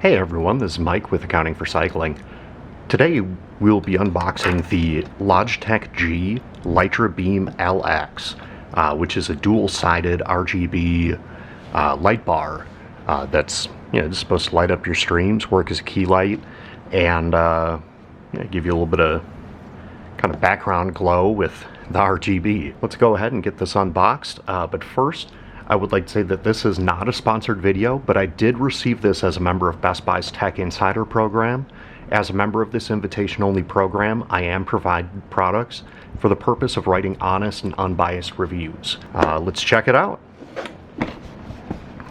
Hey everyone, this is Mike with Accounting for Cycling. Today we'll be unboxing the Logitech G Litra Beam LX, which is a dual-sided RGB light bar that's just supposed to light up your streams, work as a key light, and give you a little bit of kind of background glow with the RGB. Let's go ahead and get this unboxed, but first I would like to say that this is not a sponsored video, but I did receive this as a member of Best Buy's Tech Insider program. As a member of this invitation-only program, I am providing products for the purpose of writing honest and unbiased reviews. Let's check it out.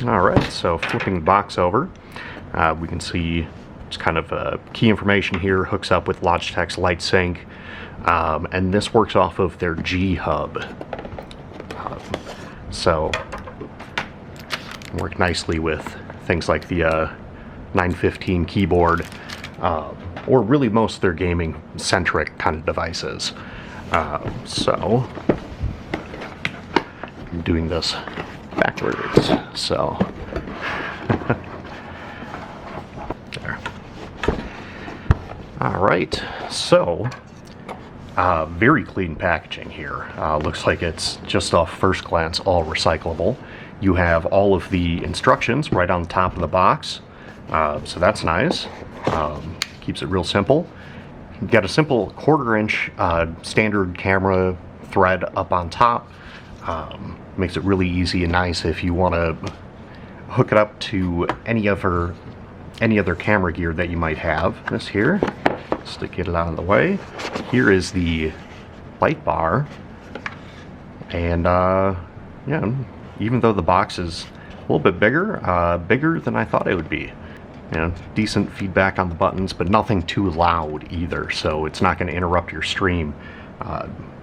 Alright, so flipping the box over, we can see it's kind of key information here, hooks up with Logitech's Light Sync, and this works off of their G Hub. So work nicely with things like the 915 keyboard, or really most of their gaming centric kind of devices. So I'm doing this backwards, so there. Alright, so very clean packaging here. Looks like it's just off first glance all recyclable. You have all of the instructions right on the top of the box, so that's nice. Keeps it real simple. You've got a simple 1/4 inch standard camera thread up on top. Makes it really easy and nice if you want to hook it up to any other camera gear that you might have. This here, just to get it out of the way. Here is the light bar, and even though the box is a little bit bigger than I thought it would be. Decent feedback on the buttons, but nothing too loud either, so it's not going to interrupt your stream.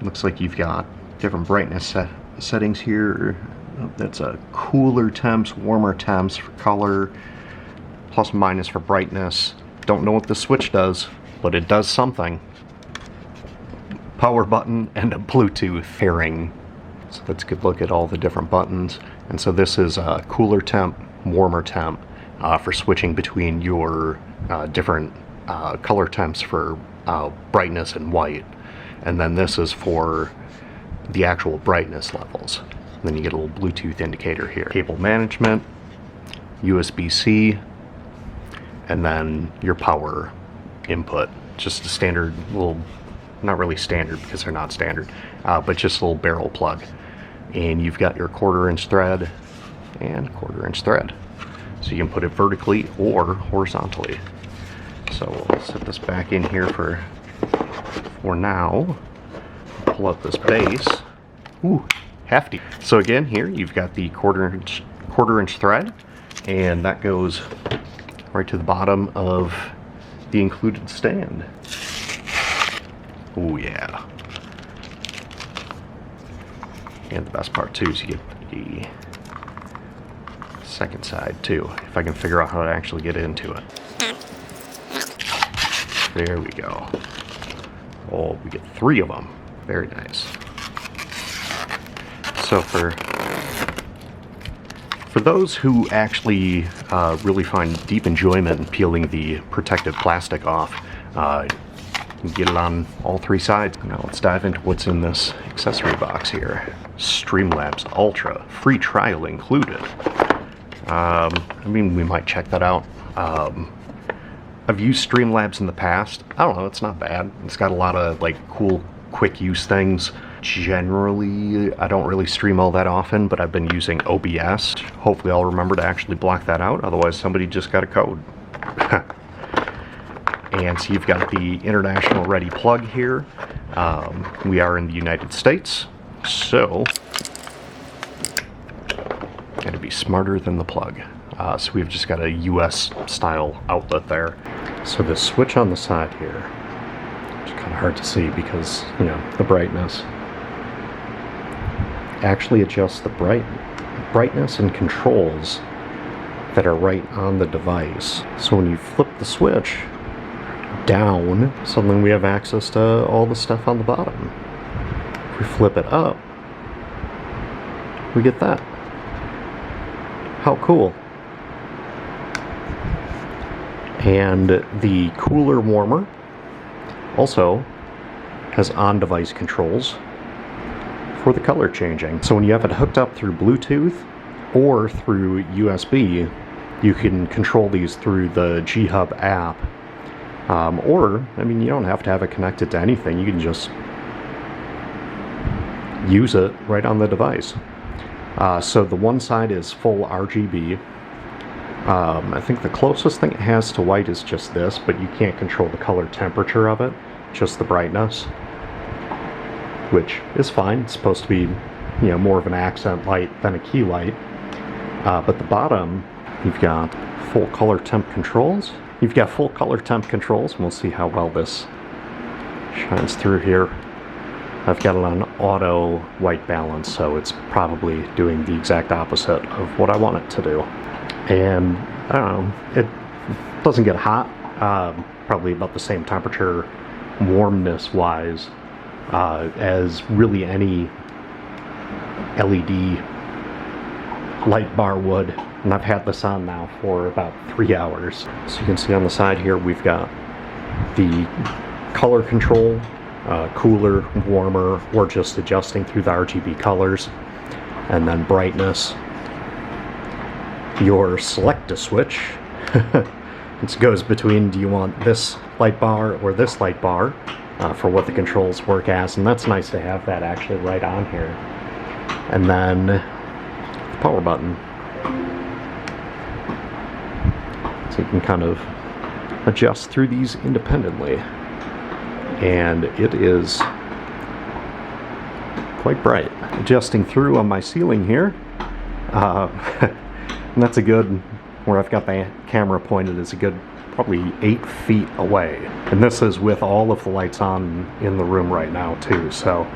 Looks like you've got different brightness settings here. That's a cooler temps, warmer temps for color, plus and minus for brightness. Don't know what the switch does, but it does something. Power button and a Bluetooth pairing. So let's get a look at all the different buttons. And so this is a cooler temp, warmer temp, for switching between your different color temps for brightness and white. And then this is for the actual brightness levels. And then you get a little Bluetooth indicator here. Cable management, USB-C, and then your power input. Just a standard little, not really standard because they're not standard, but just a little barrel plug. And you've got your 1/4 inch thread and 1/4 inch thread. So you can put it vertically or horizontally. So we'll set this back in here for now. Pull out this base. Ooh, hefty. So again, here you've got the 1/4 inch thread, and that goes right to the bottom of the included stand. Oh yeah. And the best part too is you get the second side too, if I can figure out how to actually get into it. There we go. Oh, we get 3 of them. Very nice. So for those who actually really find deep enjoyment in peeling the protective plastic off, you can get it on all 3 sides. Now let's dive into what's in this accessory box here. Streamlabs Ultra, free trial included. I mean, we might check that out. I've used Streamlabs in the past. I don't know, it's not bad. It's got a lot of like cool, quick use things. Generally, I don't really stream all that often, but I've been using OBS. Hopefully I'll remember to actually block that out, otherwise somebody just got a code. And so you've got the international ready plug here. We are in the United States, so gotta be smarter than the plug. So we've just got a US style outlet there. So the switch on the side here, which is kind of hard to see because, the brightness, actually adjusts the brightness and controls that are right on the device. So when you flip the switch down, suddenly we have access to all the stuff on the bottom. If we flip it up, we get that. How cool. And the cooler warmer also has on-device controls for the color changing. So when you have it hooked up through Bluetooth or through USB, you can control these through the G-Hub app. Or, I mean, you don't have to have it connected to anything. You can just use it right on the device. So the one side is full RGB. I think the closest thing it has to white is just this, but you can't control the color temperature of it, just the brightness, which is fine. It's supposed to be, you know, more of an accent light than a key light. But the bottom, you've got full color temp controls. You've got full color temp controls, and we'll see how well this shines through here. I've got it on auto white balance, so it's probably doing the exact opposite of what I want it to do. And I don't know, it doesn't get hot, probably about the same temperature warmness wise as really any LED light bar would. And I've had this on now for about 3 hours. So you can see on the side here we've got the color control, cooler, warmer, or just adjusting through the RGB colors, and then brightness. Your select a switch. It goes between, do you want this light bar or this light bar for what the controls work as, and that's nice to have that actually right on here. And then the power button, so you can kind of adjust through these independently, and it is quite bright. Adjusting through on my ceiling here, and that's a good, where I've got the camera pointed, is a good probably 8 feet away. And this is with all of the lights on in the room right now too. So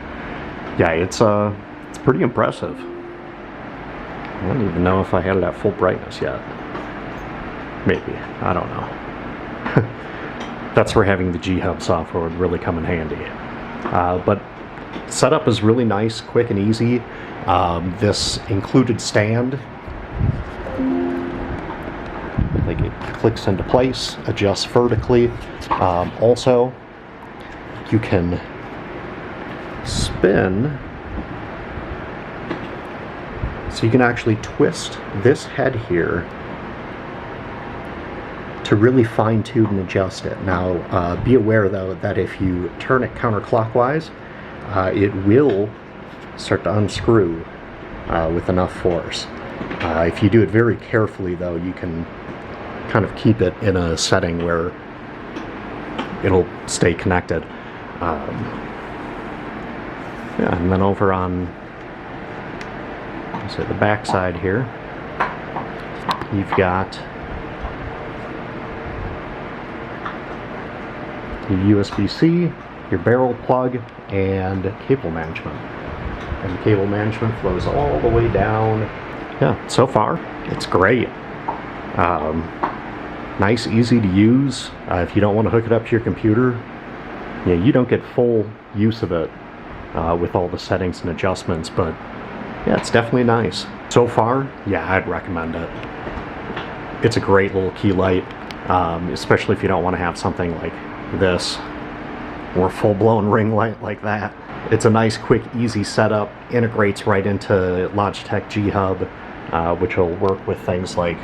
yeah, it's pretty impressive. I don't even know if I had it at full brightness yet. Maybe, I don't know. That's where having the G-Hub software would really come in handy. But setup is really nice, quick and easy. This included stand, like it clicks into place, adjusts vertically. Also, you can spin, so you can actually twist this head here to really fine-tune and adjust it. Now, be aware though that if you turn it counterclockwise, it will start to unscrew with enough force. If you do it very carefully though, you can kind of keep it in a setting where it'll stay connected. Yeah, and then over on, let's say, the back side here, you've got your USB-C, your barrel plug, and cable management. And the cable management flows all the way down. Yeah, so far, it's great. Nice, easy to use. If you don't want to hook it up to your computer, you know, you don't get full use of it with all the settings and adjustments, but yeah, it's definitely nice. So far, yeah, I'd recommend it. It's a great little key light, especially if you don't want to have something like this or a full-blown ring light like that. It's a nice, quick, easy setup, integrates right into Logitech G-Hub, which will work with things like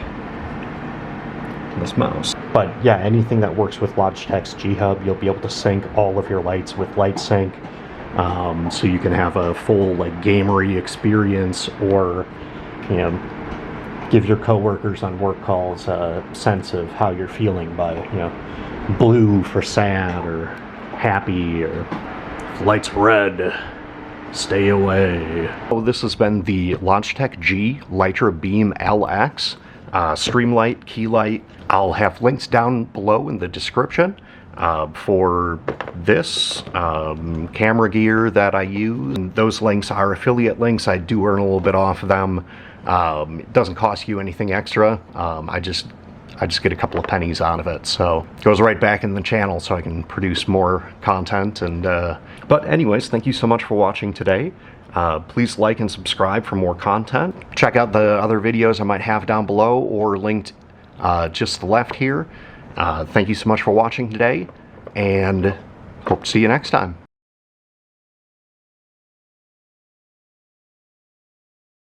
this mouse. But yeah, anything that works with Logitech's G-Hub, you'll be able to sync all of your lights with Light Sync, so you can have a full like gamery experience, or you know, give your coworkers on work calls a sense of how you're feeling by, you know, blue for sad, or happy, or lights red, stay away. Oh, this has been the Logitech G Litra Beam LX Streamlight key light. I'll have links down below in the description for this camera gear that I use. And those links are affiliate links. I do earn a little bit off of them. It doesn't cost you anything extra. I just get a couple of pennies out of it, so it goes right back in the channel so I can produce more content. And but anyways, thank you so much for watching today. Please like and subscribe for more content. Check out the other videos I might have down below or linked just to the left here. Thank you so much for watching today, and hope to see you next time.